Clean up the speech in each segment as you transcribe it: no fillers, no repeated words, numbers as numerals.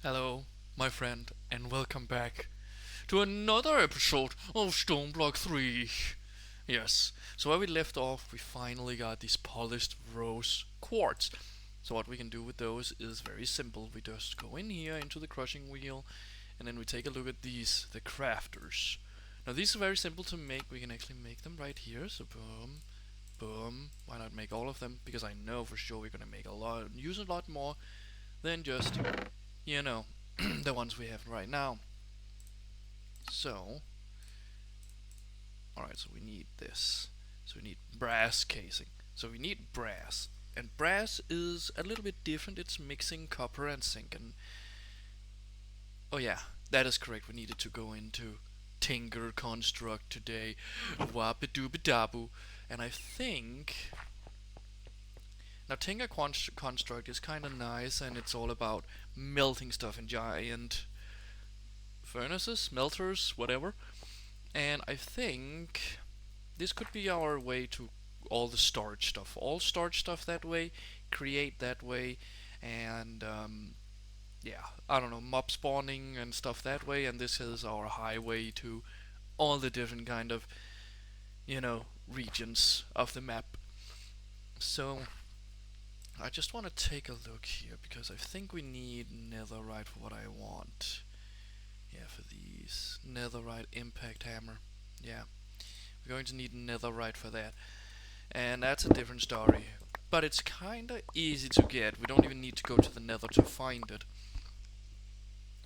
Hello, my friend, and welcome back to another episode of Stoneblock 3. Yes, so where we left off, we finally got these polished rose quartz. So what we can do with those is very simple. We just go in here into the crushing wheel, and then we take a look at these, the crafters. Now these are very simple to make. We can actually make them right here. So boom, boom. Why not make all of them? Because I know for sure we're gonna make a lot, use a lot more than just you know, the ones we have right now. So, alright, so we need this. So we need brass casing. So we need brass. And brass is a little bit different. It's mixing copper and zinc. And oh yeah, that is correct. We needed to go into Tinker Construct today. Wapidoobidabu. And I think now Tinker Construct is kind of nice, and it's all about melting stuff in giant furnaces, smelters, whatever. And I think this could be our way to all the storage stuff. All storage stuff that way, create that way, and yeah, I don't know, mob spawning and stuff that way. And this is our highway to all the different kind of, regions of the map. So I just want to take a look here because I think we need netherite for what I want. Yeah, for these netherite impact hammer. Yeah, we're going to need netherite for that, and that's a different story. But it's kinda easy to get. We don't even need to go to the nether to find it.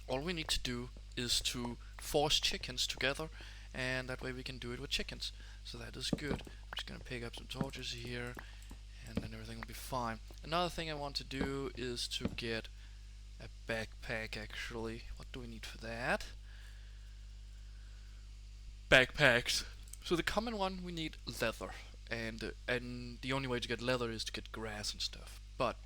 All we need to do is to force chickens together, and that way we can do it with chickens. So that is good. I'm just gonna pick up some torches here, and then everything will be fine. Another thing I want to do is to get a backpack actually. What do we need for that? Backpacks. So the common one we need leather, and the only way to get leather is to get grass and stuff. But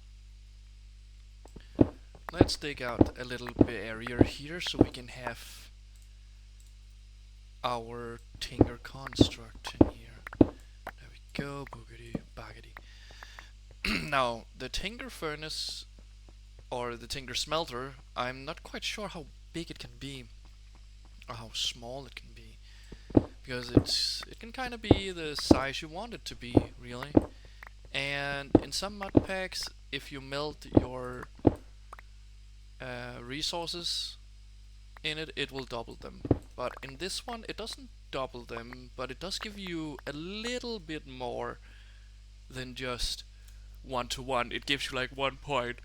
let's dig out a little bit area here so we can have our Tinker construct in here. There we go, boogity boggity. Now the Tinker furnace or the Tinker smelter, I'm not quite sure how big it can be or how small it can be, because it can kind of be the size you want it to be, really. And in some mod packs, if you melt your resources in it, it will double them. But in this one, it doesn't double them, but it does give you a little bit more than just 1 to 1. It gives you like 1 point,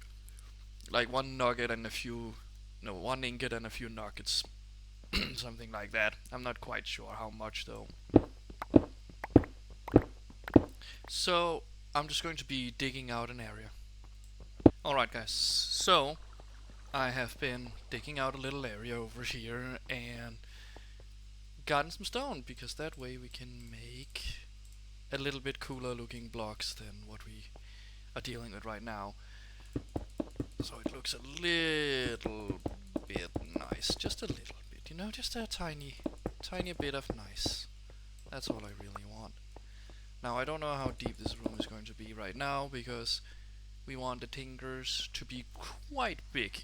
like one nugget and a few, no, 1 ingot and a few nuggets, something like that. I'm not quite sure how much though. So I'm just going to be digging out an area. Alright guys, so I have been digging out a little area over here and gotten some stone, because that way we can make a little bit cooler looking blocks than what we are dealing with right now. So it looks a little bit nice, just a little bit, just a tiny bit of nice. That's all I really want. Now I don't know how deep this room is going to be right now, because we want the tinkers to be quite big.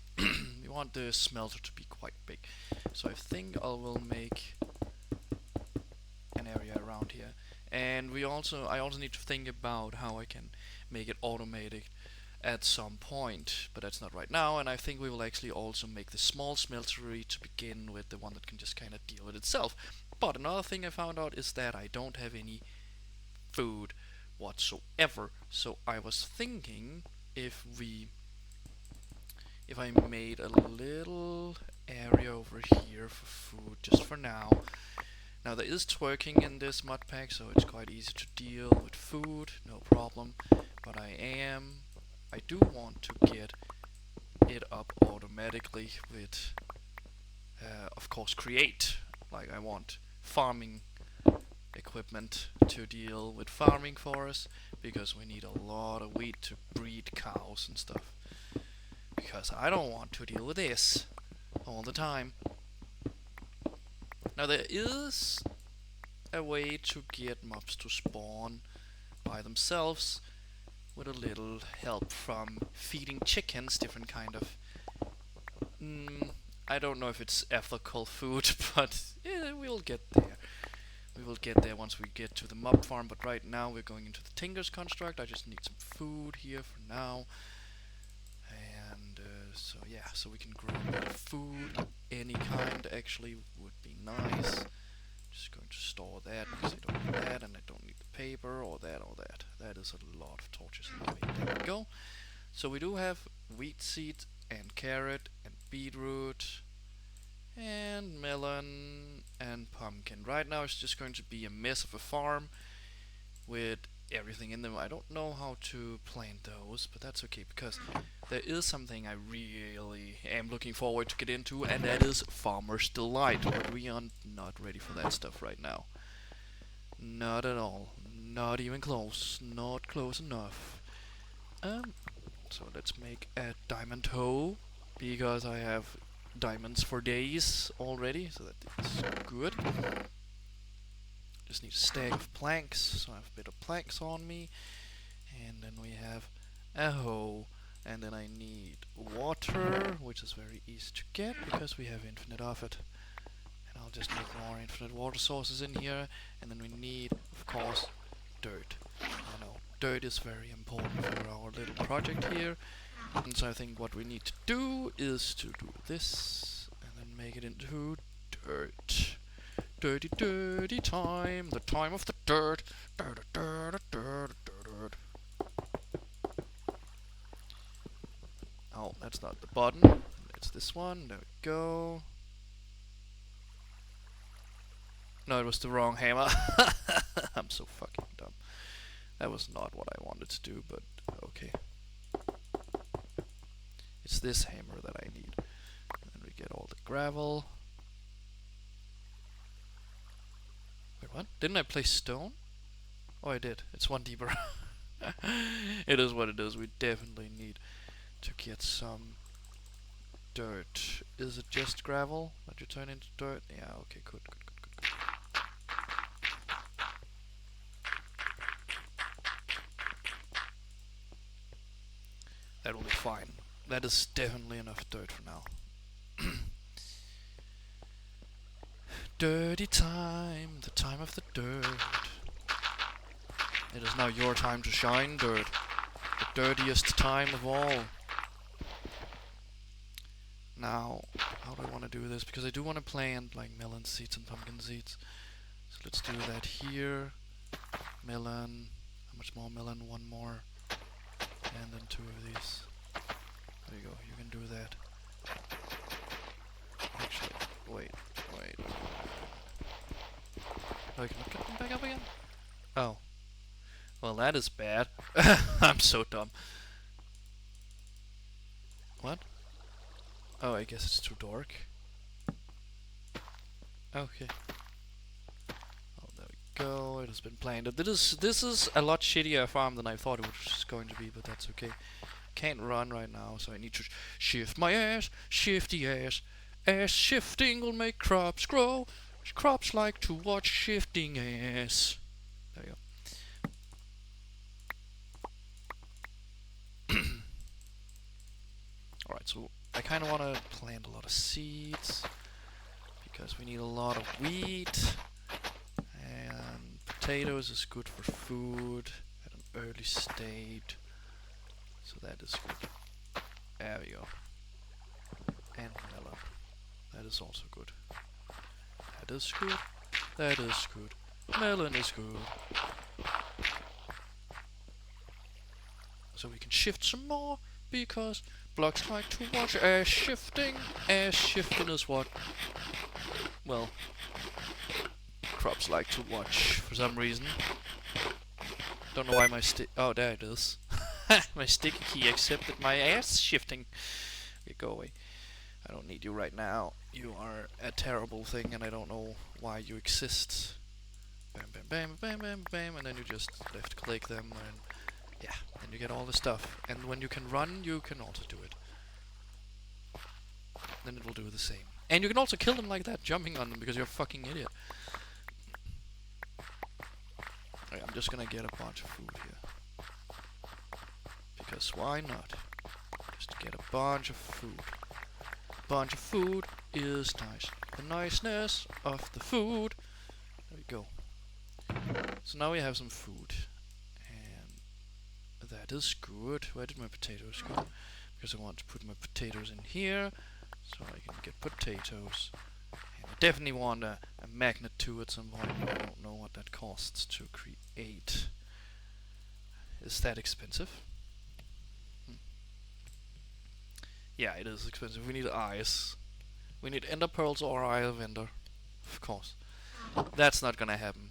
We want the smelter to be quite big. So I think I will make an area around here. And I also need to think about how I can make it automatic at some point, but that's not right now. And I think we will actually also make the small smeltery to begin with, the one that can just kind of deal with itself. But another thing I found out is that I don't have any food whatsoever. So I was thinking if I made a little area over here for food just for now. Now there is twerking in this mod pack, so it's quite easy to deal with food, no problem. But I do want to get it up automatically with, of course, create. Like I want farming equipment to deal with farming for us, because we need a lot of wheat to breed cows and stuff. Because I don't want to deal with this all the time. Now there is a way to get mobs to spawn by themselves with a little help from feeding chickens different kind of Mm, I don't know if it's ethical food, but yeah, we'll get there. We will get there once we get to the mob farm, but right now we're going into the Tinker's construct. I just need some food here for now. And so yeah, so we can grow a bit of food. Any kind actually would be nice. Just going to store that because I don't need that, and I don't need the paper or that or that. That is a lot of torches anyway. There we go. So we do have wheat seed and carrot and beetroot and melon and pumpkin. Right now it's just going to be a mess of a farm with everything in them. I don't know how to plant those, but that's okay because there is something I really am looking forward to get into, and that is Farmer's Delight. But we are not ready for that stuff right now. Not at all. Not even close. Not close enough. So let's make a diamond hoe because I have diamonds for days already, so that is good. Just need a stack of planks, so I have a bit of planks on me. And then we have a hoe. And then I need water, which is very easy to get because we have infinite of it. And I'll just make more infinite water sources in here. And then we need, of course, dirt. I know, dirt is very important for our little project here. And so I think what we need to do is to do this and then make it into dirt. Dirty, dirty time, the time of the dirt. Dirt, dirt, dirt, dirt. Oh, that's not the button. It's this one. There we go. No, it was the wrong hammer. I'm so fucking dumb. That was not what I wanted to do, but okay. It's this hammer that I need. And we get all the gravel. Wait, what? Didn't I place stone? Oh, I did. It's one deeper. It is what it is. We definitely need to get some dirt. Is it just gravel that you turn into dirt? Yeah, okay, good. That will be fine. That is definitely enough dirt for now. Dirty time, the time of the dirt. It is now your time to shine, dirt. The dirtiest time of all. Now, how do I want to do this? Because I do want to plant like melon seeds and pumpkin seeds. So let's do that here. Melon. How much more melon? One more. And then two of these. There you go. You can do that. Actually, wait. Oh, I cannot get them back up again? Oh. Well, that is bad. I'm so dumb. What? Oh, I guess it's too dark. Okay. Oh, there we go. It has been planted. This is a lot shittier farm than I thought it was going to be, but that's okay. Can't run right now, so I need to shift my ass. Shifty ass. Ass shifting will make crops grow. Crops like to watch shifting ass. There you go. Alright, so I kind of want to plant a lot of seeds because we need a lot of wheat, and potatoes is good for food at an early state, so that is good. There we go. And melon. That is also good. That is good. That is good. Melon is good. So we can shift some more because blocks like to watch ass shifting. Ass shifting is what, well, crops like to watch for some reason. Don't know why my oh, there it is. My sticky key accepted my ass shifting. Okay, go away. I don't need you right now. You are a terrible thing and I don't know why you exist. Bam, bam, bam, bam, bam, bam, and then you just left click them and yeah, then you get all the stuff. And when you can run, you can also do it. Then it will do the same. And you can also kill them like that, jumping on them, because you're a fucking idiot. Okay, I'm just gonna get a bunch of food here. Because why not? Just get a bunch of food. bunch of food is nice. The niceness of the food. There we go. So now we have some food. And that is good. Where did my potatoes go? Because I want to put my potatoes in here. So I can get potatoes. And I definitely want a magnet too at some point. I don't know what that costs to create. Is that expensive? Yeah, it is expensive. We need eyes. We need ender pearls or eye of ender. Of course. That's not gonna happen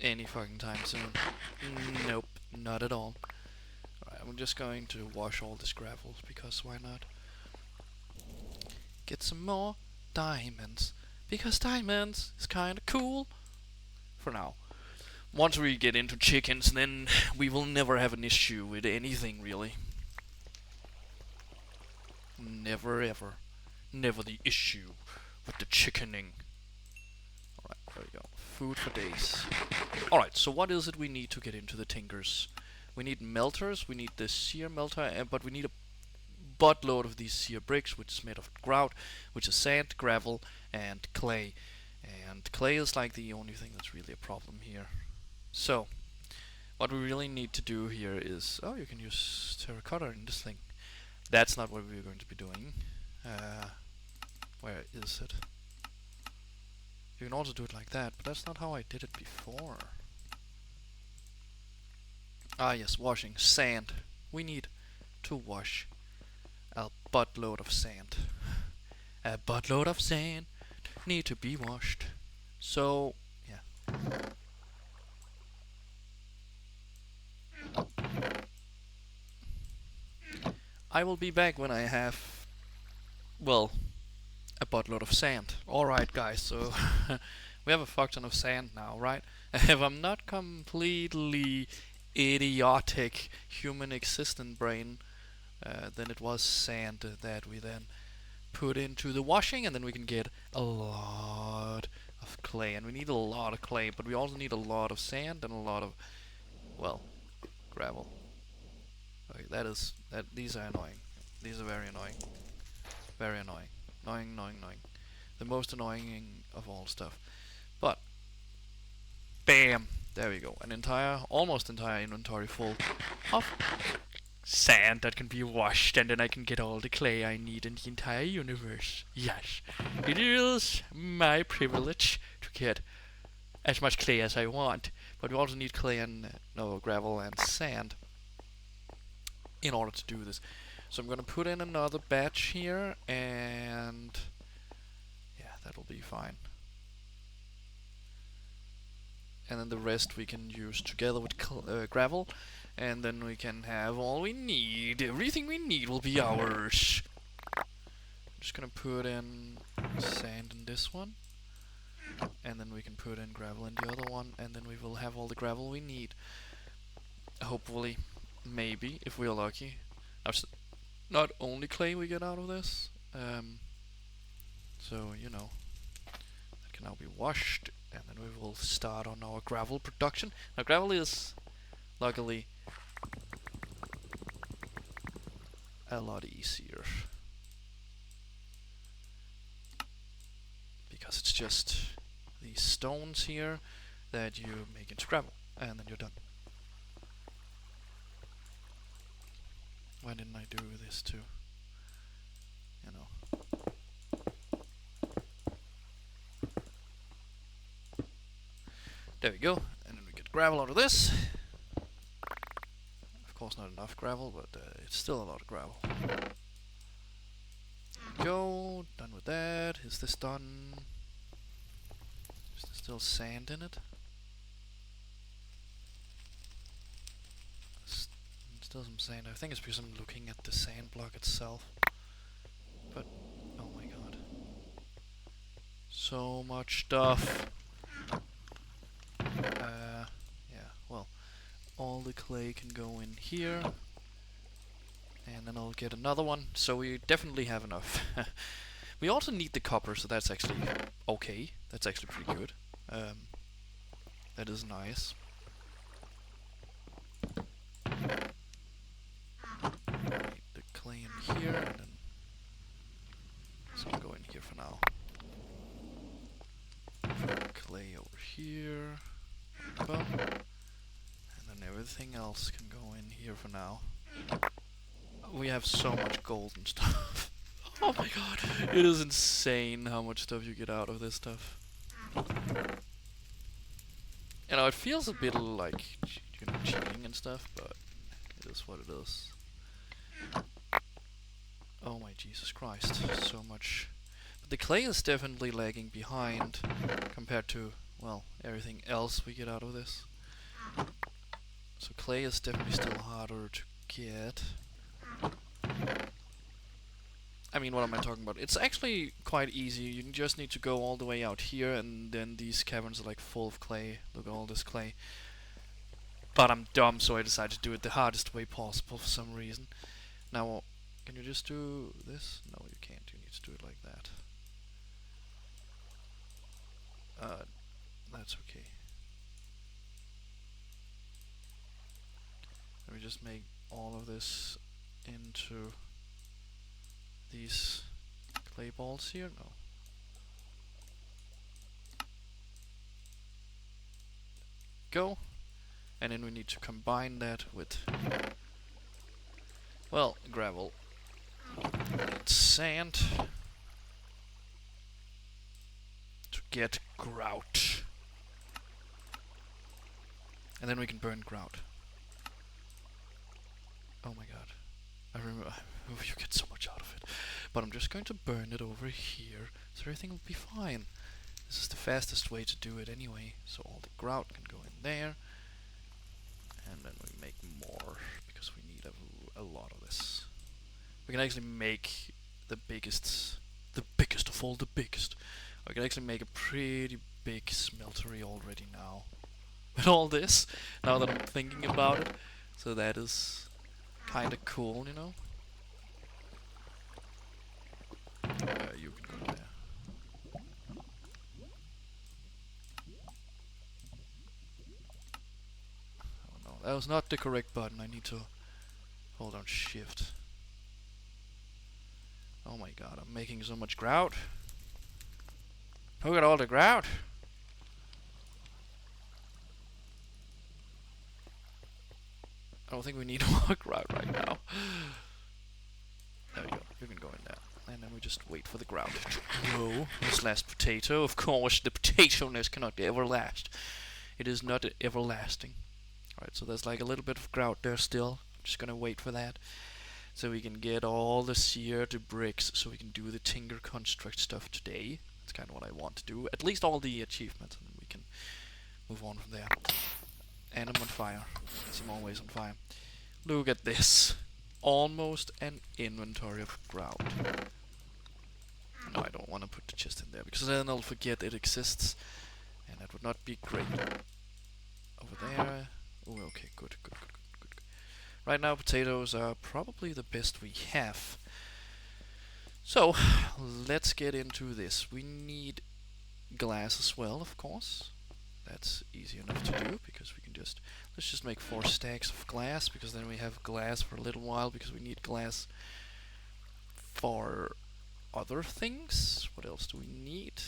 any fucking time soon. Nope, not at all. Alright, I'm just going to wash all this gravel because why not? Get some more diamonds. Because diamonds is kinda cool. For now. Once we get into chickens, then we will never have an issue with anything, really. Never ever. Never the issue with the chickening. Alright, there we go. Food for days. Alright, so what is it we need to get into the tinkers? We need melters, we need the sear melter, but we need a buttload of these sear bricks, which is made of grout, which is sand, gravel, and clay. And clay is like the only thing that's really a problem here. So, what we really need to do here is... Oh, you can use terracotta in this thing. That's not what we're going to be doing. Where is it? You can also do it like that, but that's not how I did it before. Ah yes, washing. Sand. We need to wash a buttload of sand. A buttload of sand need to be washed. So, yeah. I will be back when I have, well, a buttload of sand. Alright guys, so we have a fuck ton of sand now, right? If I'm not completely idiotic human existent brain, then it was sand that we then put into the washing, and then we can get a lot of clay. And we need a lot of clay, but we also need a lot of sand and a lot of, well, gravel. Okay, these are annoying. These are very annoying. Very annoying. Annoying, annoying, annoying. The most annoying of all stuff. But, bam! There we go. An entire, almost entire inventory full of sand that can be washed, and then I can get all the clay I need in the entire universe. Yes, it is my privilege to get as much clay as I want. But we also need clay and, no, gravel and sand in order to do this. So I'm gonna put in another batch here, and yeah, that'll be fine. And then the rest we can use together with gravel, and then we can have all we need. Everything we need will be ours. I'm just gonna put in sand in this one, and then we can put in gravel in the other one, and then we will have all the gravel we need. Hopefully, maybe, if we're lucky. Not only clay we get out of this, so, you know, that can now be washed, and then we will start on our gravel production. Now gravel is, luckily, a lot easier, because it's just these stones here that you make into gravel, and then you're done. Why didn't I do this too? You know. There we go. And then we get gravel out of this. Of course not enough gravel, but it's still a lot of gravel. Go. Done with that. Is this done? Is there still sand in it? Still some sand. I think it's because I'm looking at the sand block itself. But, oh my god. So much stuff. Yeah, well, all the clay can go in here. And then I'll get another one, so we definitely have enough. We also need the copper, so that's actually okay. That's actually pretty good. That is nice. Clay in here, and then some here. Boom. And then everything else can go in here for now. We have so much gold and stuff. Oh my god. It is insane how much stuff you get out of this stuff. You know, it feels a bit like, you know, cheating and stuff, but it is what it is. Oh my Jesus Christ, so much. But the clay is definitely lagging behind compared to, well, everything else we get out of this. So clay is definitely still harder to get. I mean, what am I talking about? It's actually quite easy. You just need to go all the way out here, and then these caverns are like full of clay. Look at all this clay. But I'm dumb, so I decided to do it the hardest way possible for some reason. Now, can you just do this? No, you can't. You need to do it like that. That's okay. Let me just make all of this into these clay balls here. No. Go. And then we need to combine that with, well, gravel. And sand. To get grout. And then we can burn grout. Oh my god. I remember, you get so much out of it. But I'm just going to burn it over here, so everything will be fine. This is the fastest way to do it anyway. So all the grout can go in there. And then we make more, because we need a lot of this. We can actually make the biggest of all the biggest. We can actually make a pretty big smeltery already now. With all this, now that I'm thinking about it. So that is kinda cool, you know? You can go there. Oh no, that was not the correct button. I need to hold on shift. Oh my god, I'm making so much grout. Look at all the grout. I don't think we need more grout right now. There we go. You can go in there. And then we just wait for the grout to grow. This last potato. Of course, the potato-ness cannot ever last. It is not everlasting. Alright, so there's like a little bit of grout there still. Just gonna wait for that. So we can get all the seared bricks, so we can do the Tinker Construct stuff today. That's kind of what I want to do. At least all the achievements, and we can move on from there. And I'm on fire, as I'm always on fire. Look at this. Almost an inventory of grout. No, I don't want to put the chest in there, because then I'll forget it exists. And that would not be great. Over there. Oh, okay, good. Right now, potatoes are probably the best we have. So, let's get into this. We need glass as well, of course. That's easy enough to do, because we can just... Let's just make 4 stacks of glass, because then we have glass for a little while, because we need glass for other things. What else do we need?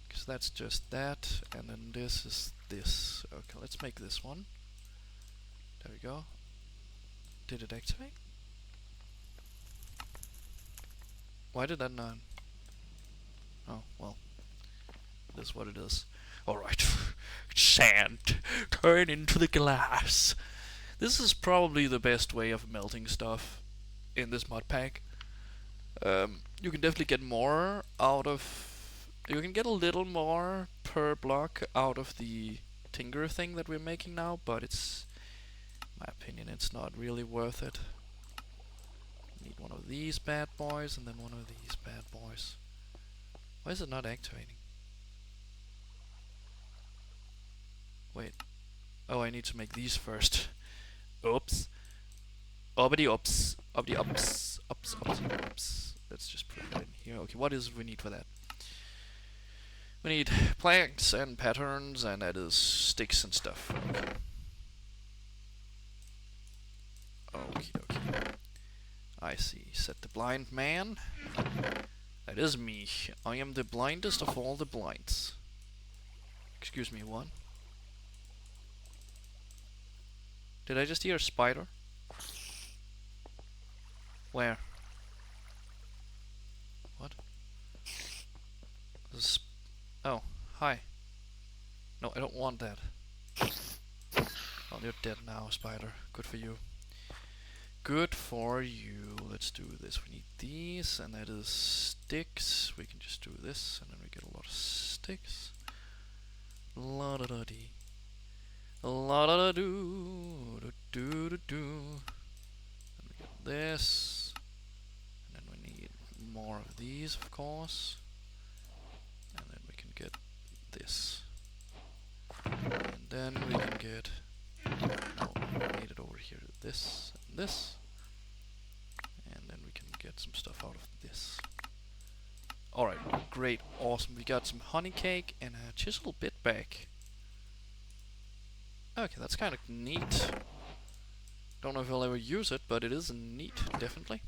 Because that's just that, and then this is this. Okay, let's make this one. There we go. Did it activate? Why did that not? Oh, well. It is what it is. Alright. Sand. Turn into the glass. This is probably the best way of melting stuff in this mod pack. You can definitely get more out of... You can get a little more per block out of the Tinker thing that we're making now, but it's... in my opinion, it's not really worth it. Need one of these bad boys and then one of these bad boys. Why is it not activating? Wait. Oh, I need to make these first. Oops. Uppity ups. Uppity ups. Ups, ups, ups. Let's just put that in here. Okay, what is we need for that? We need planks and patterns, and that is sticks and stuff. Okay. Okie dokie. I see. Set the blind man. That is me. I am the blindest of all the blinds. Excuse me, what? Did I just hear a spider? Where? What? Oh, hi. No, I don't want that. Oh, you're dead now, spider. Good for you. Good for you. Let's do this. We need these, and that is sticks. We can just do this, and then we get a lot of sticks. La da da dee. La da da do. Do do do do. Then we get this. And then we need more of these, of course. And then we can get this. And then we can get... No, we need it over here. This and this. And then we can get some stuff out of this. Alright, great, awesome. We got some honey cake and a chisel bit back. Okay, that's kind of neat. Don't know if I'll ever use it, but it is neat, definitely.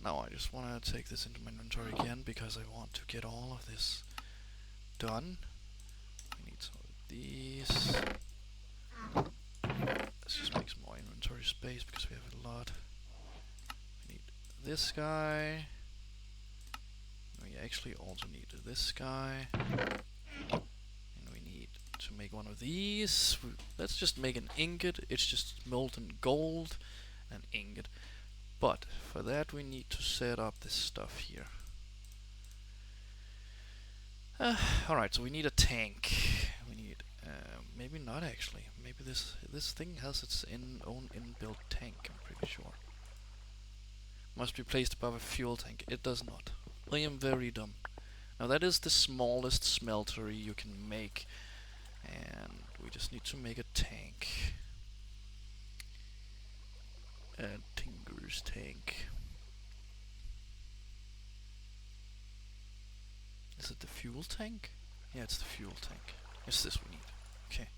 Now I just want to take this into my inventory again because I want to get all of this done. We need some of these. Let's just make some more inventory space because we have a lot. We need this guy. We actually also need this guy. And we need to make one of these. Let's just make an ingot. It's just molten gold and ingot. But for that we need to set up this stuff here. Alright, so we need a tank. We need, maybe not actually. Maybe this thing has its own inbuilt tank, I'm pretty sure. Must be placed above a fuel tank. It does not. I am very dumb. Now that is the smallest smeltery you can make. And we just need to make a tank. A Tinker's tank. Is it the fuel tank? Yeah, it's the fuel tank. It's this we need. Okay.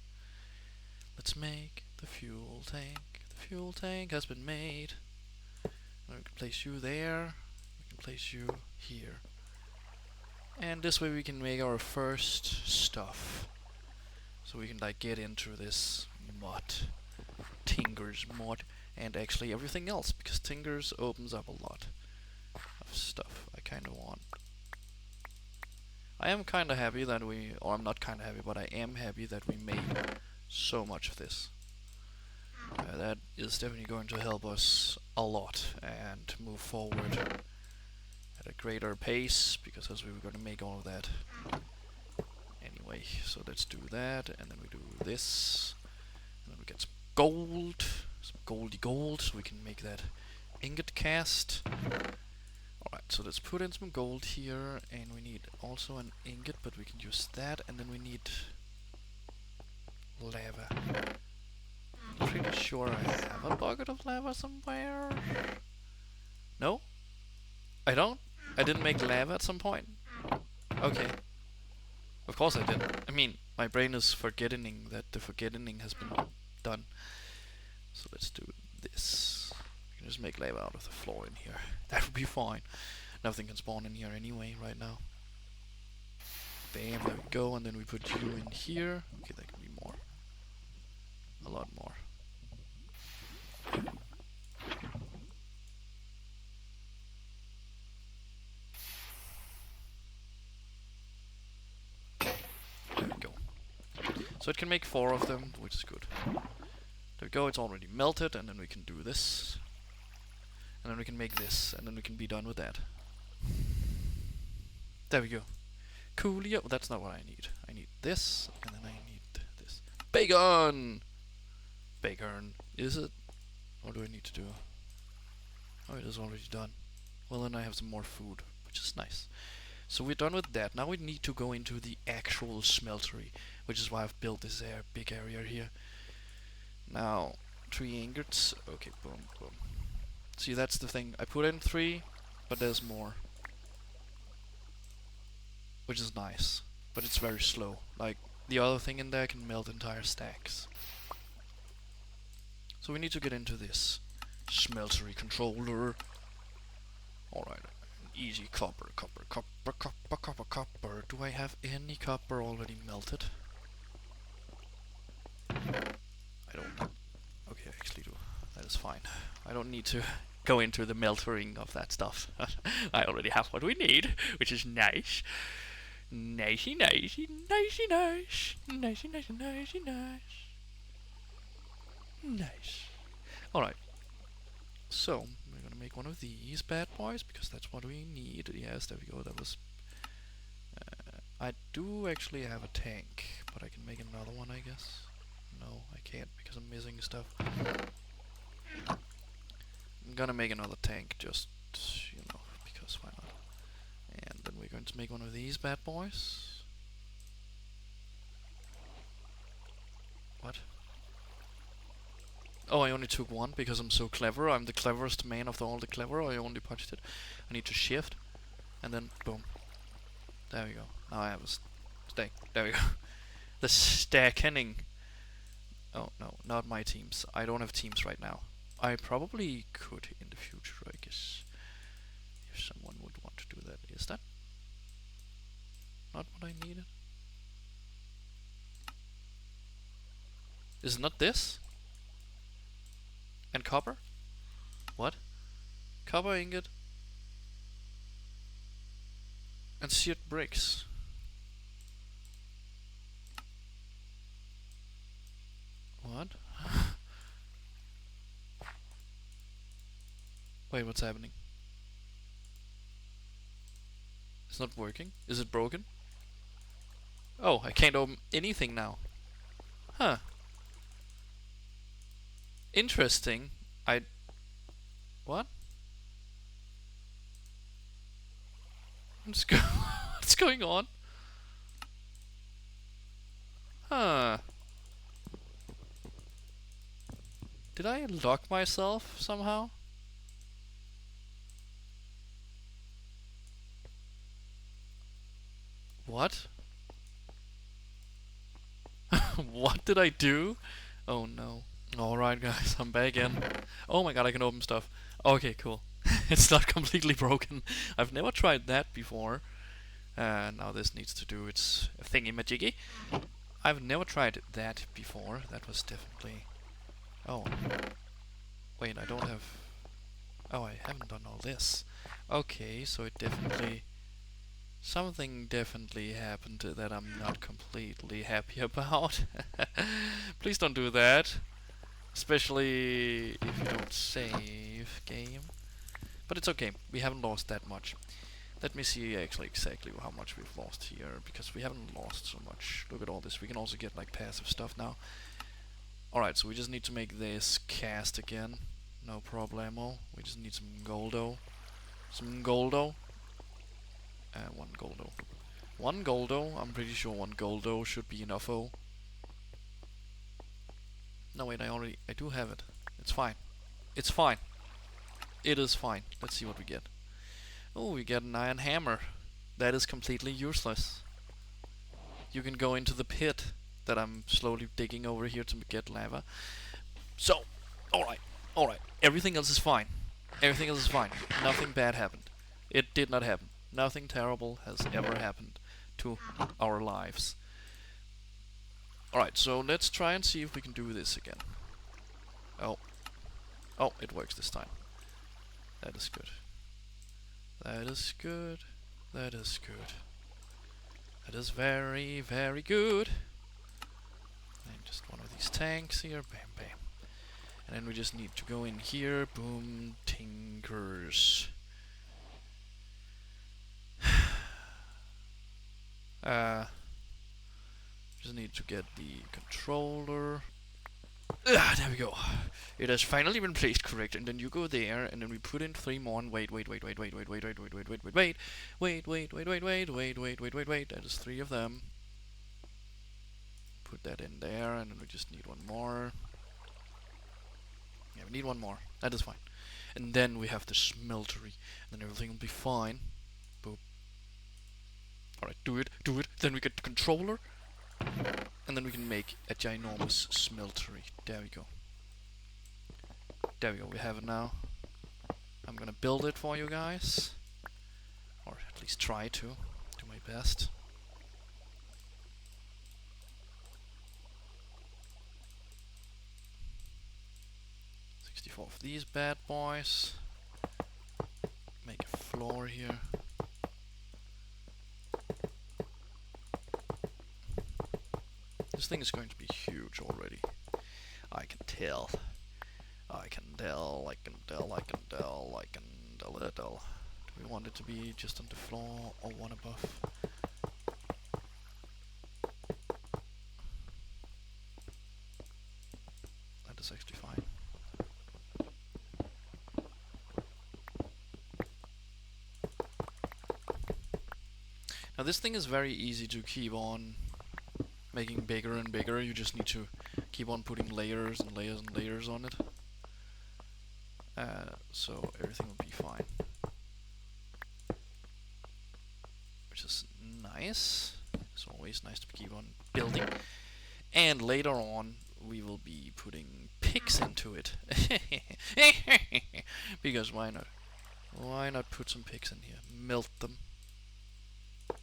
Let's make the fuel tank. The fuel tank has been made. Now we can place you there. We can place you here. And this way we can make our first stuff. So we can like get into this mod. Tinker's mod. And actually everything else. Because Tinker's opens up a lot of stuff I kinda want. I am kinda happy that or I'm not kinda happy, but I am happy that we made so much of this. That is definitely going to help us a lot and move forward at a greater pace, because as we were going to make all of that anyway. So let's do that, and then we do this, and then we get some gold, some goldy gold, so we can make that ingot cast. Alright, so let's put in some gold here, and we need also an ingot, but we can use that, and then we need lava. I'm pretty sure I have a bucket of lava somewhere. No? I don't? I didn't make lava at some point? Okay. Of course I didn't. I mean, my brain is forgetting that the forgetting has been done. So let's do this. We can just make lava out of the floor in here. That would be fine. Nothing can spawn in here anyway right now. Bam, there we go, and then we put you in here. Okay, that can be more. A lot more. There we go. So it can make 4 of them, which is good. There we go, it's already melted, and then we can do this. And then we can make this, and then we can be done with that. There we go. Coolio. That's not what I need. I need this, and then I need this. Bacon! Bacon. Is it? What do I need to do? Oh, it is already done. Well, then I have some more food, which is nice. So we're done with that. Now we need to go into the actual smeltery, which is why I've built this big area here. Now, 3 ingots. Okay, boom, boom. See, that's the thing. I put in 3, but there's more. Which is nice, but it's very slow. Like, the other thing in there can melt entire stacks. So we need to get into this smeltery controller. Alright, Easy copper, copper, copper, copper, copper, copper. Do I have any copper already melted? I don't. Okay, I actually do. That is fine. I don't need to go into the meltering of that stuff. I already have what we need, which is nice. Nicey, nicey, nicey, nice. Nicey, nicey, nicey, nice. Nice. Alright. So, we're gonna make one of these bad boys, because that's what we need. Yes, there we go. That was... I do actually have a tank, but I can make another one, I guess. No, I can't, because I'm missing stuff. I'm gonna make another tank, just, you know, because why not? And then we're going to make one of these bad boys. What? Oh, I only took one because I'm so clever. I'm the cleverest man of all the clever. I only punched it. I need to shift, and then boom. There we go. Now I have a stack. There we go. The stacking. Oh no, not my teams. I don't have teams right now. I probably could in the future, I guess. If someone would want to do that. Is that not what I needed? Is it not this? And copper? What? Copper ingot? And seared bricks. What? Wait, what's happening? It's not working? Is it broken? Oh, I can't open anything now. Huh. Interesting. What? What's going on? Huh. Did I lock myself somehow? What? What did I do? Oh no. Alright guys, I'm back in. Oh my god, I can open stuff. Okay, cool. It's not completely broken. I've never tried that before. Now this needs to do its thingy-majiggy. I've never tried that before. That was definitely... Oh. Wait, I don't have... Oh, I haven't done all this. Okay, so it definitely... Something definitely happened that I'm not completely happy about. Please don't do that. Especially if you don't save game. But it's okay, we haven't lost that much. Let me see actually exactly how much we've lost here, because we haven't lost so much. Look at all this, we can also get like passive stuff now. Alright, so we just need to make this cast again. No problemo. We just need some goldo. Some goldo. One goldo. One goldo, I'm pretty sure one goldo should be enough. Oh. No wait, I do have it. It's fine. It's fine. It is fine. Let's see what we get. Oh, we get an iron hammer. That is completely useless. You can go into the pit that I'm slowly digging over here to get lava. So, alright, alright. Everything else is fine. Everything else is fine. Nothing bad happened. It did not happen. Nothing terrible has ever happened to our lives. Alright, so let's try and see if we can do this again. Oh. Oh, it works this time. That is good. That is good. That is good. That is very, very good. And just one of these tanks here. Bam, bam. And then we just need to go in here. Boom, tinkers. Just need to get the controller. There we go. It has finally been placed correct, and then you go there, and then we put in 3 more, and wait. That is 3 of them. Put that in there, and then we just need 1 more. Yeah, we need 1 more. That is fine. And then we have the smeltery, and then everything will be fine. Boop. Alright, do it. Then we get the controller. And then we can make a ginormous smeltery. There we go. There we go, we have it now. I'm gonna build it for you guys. least try to do my best. 64 of these bad boys. Make a floor here. This thing is going to be huge already. I can tell. I can tell, I can tell, I can tell, I can tell. Do we want it to be just on the floor or one above? That is actually fine. Now this thing is very easy to keep on making bigger and bigger. You just need to keep on putting layers and layers and layers on it. So everything will be fine. Which is nice. It's always nice to keep on building. And later on we will be putting picks into it. Because why not? Why not put some picks in here? Melt them.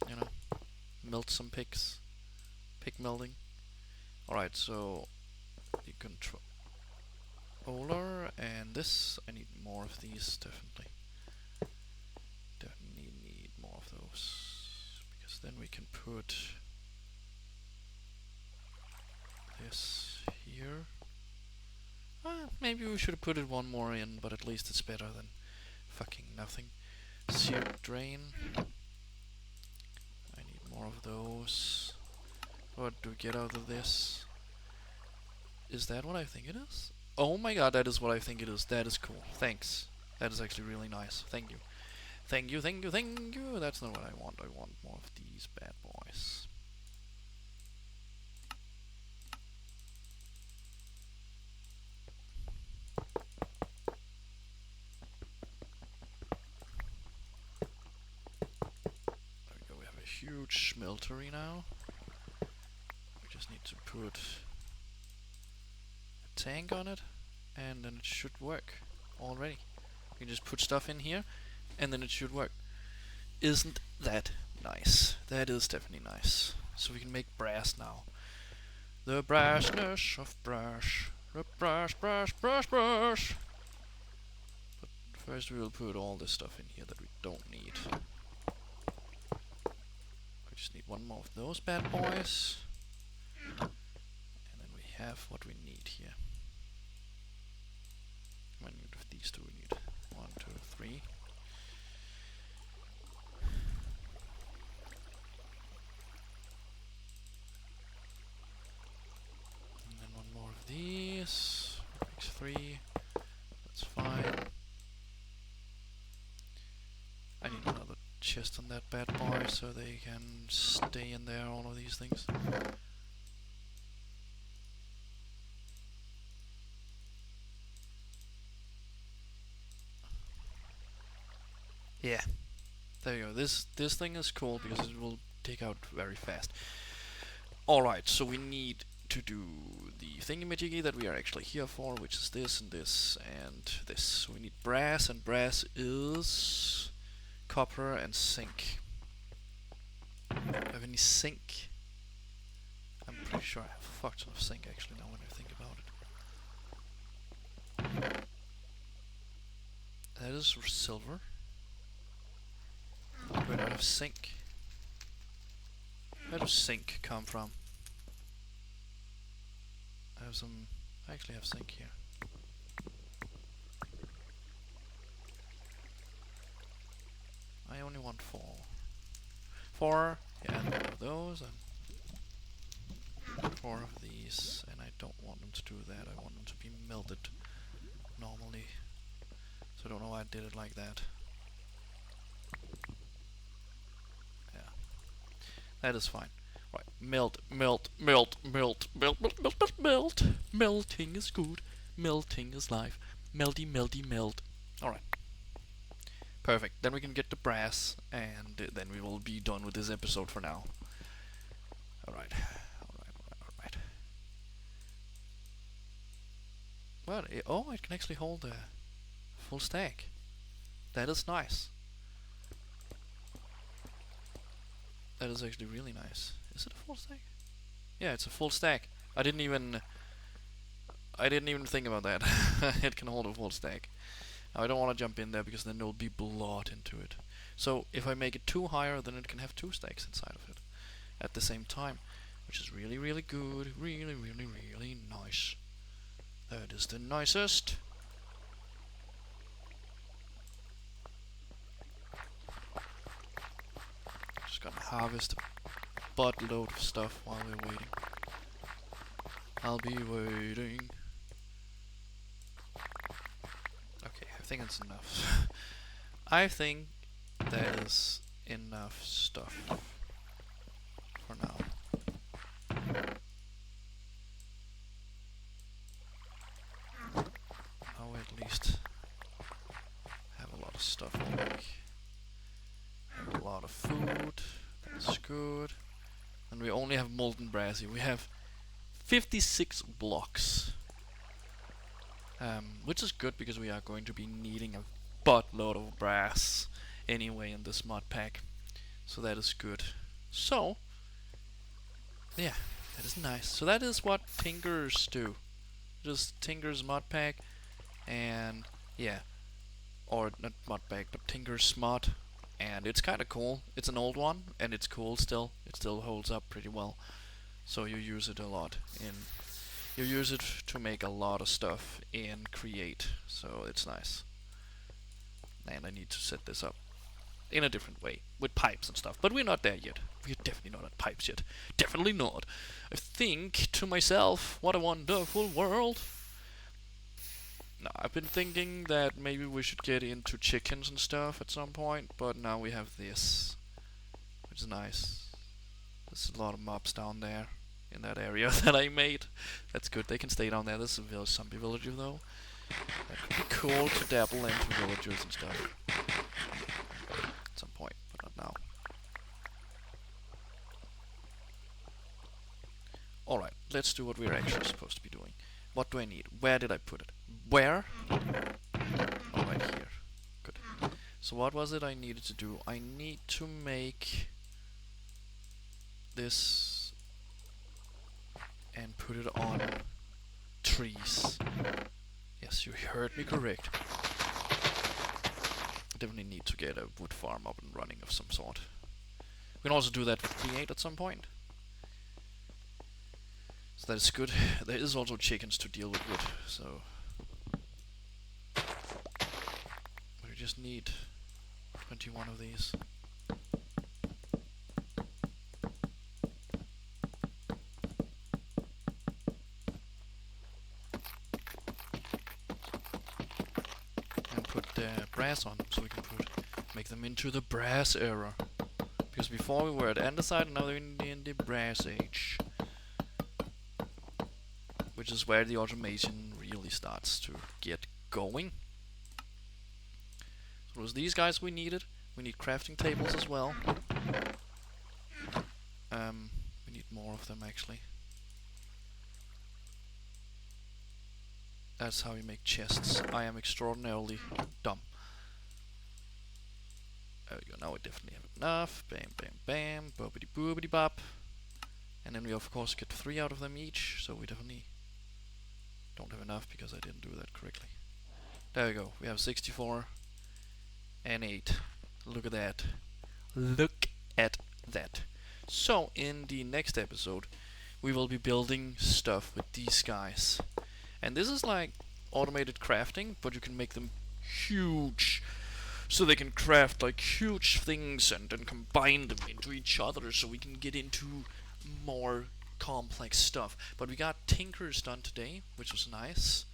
You know? Melt some picks. Pick melting. Alright, so the controller and this. I need more of these, definitely. Definitely need more of those. Because then we can put this here. Maybe we should have put it one more in, but at least it's better than fucking nothing. Seared drain. I need more of those. What do we get out of this? Is that what I think it is? Oh my god, that is what I think it is. That is cool. Thanks. That is actually really nice. Thank you. Thank you, thank you, thank you. That's not what I want. I want more of these bad boys. There we go. We have a huge smeltery now. We just need to put a tank on it, and then it should work already. We can just put stuff in here, and then it should work. Isn't that nice? That is definitely nice. So we can make brass now. The brashness of brass. The brash, brash, brash, brash. But first we will put all this stuff in here that we don't need. We just need one more of those bad boys. And then we have what we need here. How many of these do we need? 1, 2, 3. And then one more of these. Makes 3. That's fine. I need another chest on that bad boy so they can stay in there, all of these things. Yeah. There you go. This thing is cool because it will take out very fast. Alright, so we need to do the thingamajiggy that we are actually here for, which is this and this and this. So we need brass, and brass is copper and zinc. Do I have any zinc? I'm pretty sure I have a fuck ton of zinc actually now when I think about it. That is silver. Where do I have zinc? Where does zinc come from? I have some... I actually have zinc here. I only want 4. 4, yeah, and 1 of those, and 4 of these, and I don't want them to do that. I want them to be melted normally. So I don't know why I did it like that. That is fine. Right, melt, melt, melt, melt, melt, melt, melt, melt, melt. Melting is good. Melting is life. Melty, melty, melt. Alright. Perfect. Then we can get the brass, and then we will be done with this episode for now. Alright. Alright, alright, alright. But, oh, it can actually hold a full stack. That is nice. That is actually really nice. Is it a full stack? Yeah, it's a full stack. I didn't even think about that. It can hold a full stack. Now, I don't want to jump in there because then there'll be blood into it. So if I make it too higher, then it can have 2 stacks inside of it at the same time, which is really, really good. Really, really, really nice. That is the nicest. Just gonna harvest a buttload of stuff while we're waiting. I'll be waiting. Okay, I think it's enough. I think that is enough stuff for now. Now we at least have a lot of stuff already. Have a lot of food. That's good. And we only have molten brassy. We have 56 blocks. Which is good because we are going to be needing a buttload of brass anyway in this mod pack. So that is good. So, yeah, that is nice. So that is what Tinkers do. Just Tinkers mod pack, and yeah, or not mod pack, but Tinkers mod, and it's kind of cool. It's an old one, and it's cool still. It still holds up pretty well. So you use it a lot in. You use it to make a lot of stuff in Create, so it's nice. And I need to set this up in a different way, with pipes and stuff. But we're not there yet. We're definitely not at pipes yet. Definitely not. I think to myself, what a wonderful world. Now, I've been thinking that maybe we should get into chickens and stuff at some point, but now we have this, which is nice. There's a lot of mobs down there in that area that I made. That's good. They can stay down there. This is a zombie villager though. That could be cool to dabble into villagers and stuff at some point, but not now. Alright, let's do what we're actually supposed to be doing. What do I need? Where did I put it? Where? Oh, right here. Good. So what was it I needed to do? I need to make this and put it on trees. Yes, you heard me correct. I definitely need to get a wood farm up and running of some sort. We can also do that with Create at some point. So that is good. There is also chickens to deal with wood, so... We just need 21 of these. Brass on them so we can make them into the brass era. Because before we were at andesite and now they're in the brass age. Which is where the automation really starts to get going. So it was these guys we needed. We need crafting tables as well. We need more of them actually. That's how you make chests. I am extraordinarily dumb. There we go, now we definitely have enough. Bam, bam, bam, boobity boobity bop. And then we of course get 3 out of them each, so we definitely don't have enough because I didn't do that correctly. There we go, we have 64 and 8. Look at that. Look at that. So, in the next episode, we will be building stuff with these guys. And this is like automated crafting, but you can make them huge. So they can craft like huge things and then combine them into each other so we can get into more complex stuff. But we got Tinkers done today, which was nice.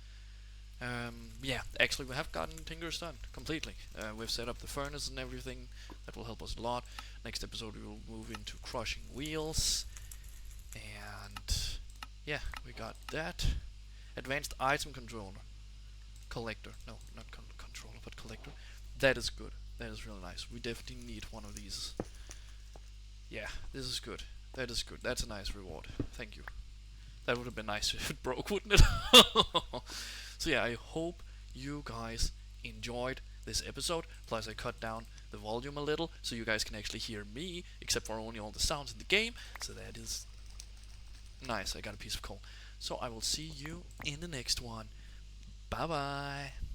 Yeah, actually we have gotten Tinkers done completely. We've set up the furnace and everything. That will help us a lot. Next episode we will move into crushing wheels. And yeah, we got that. Advanced item controller. Collector. No, not controller, but collector. That is good. That is really nice. We definitely need one of these. Yeah, this is good. That is good. That's a nice reward. Thank you. That would have been nice if it broke, wouldn't it? So yeah, I hope you guys enjoyed this episode. Plus, I cut down the volume a little so you guys can actually hear me, except for only all the sounds in the game. So that is nice. I got a piece of coal. So I will see you in the next one. Bye bye.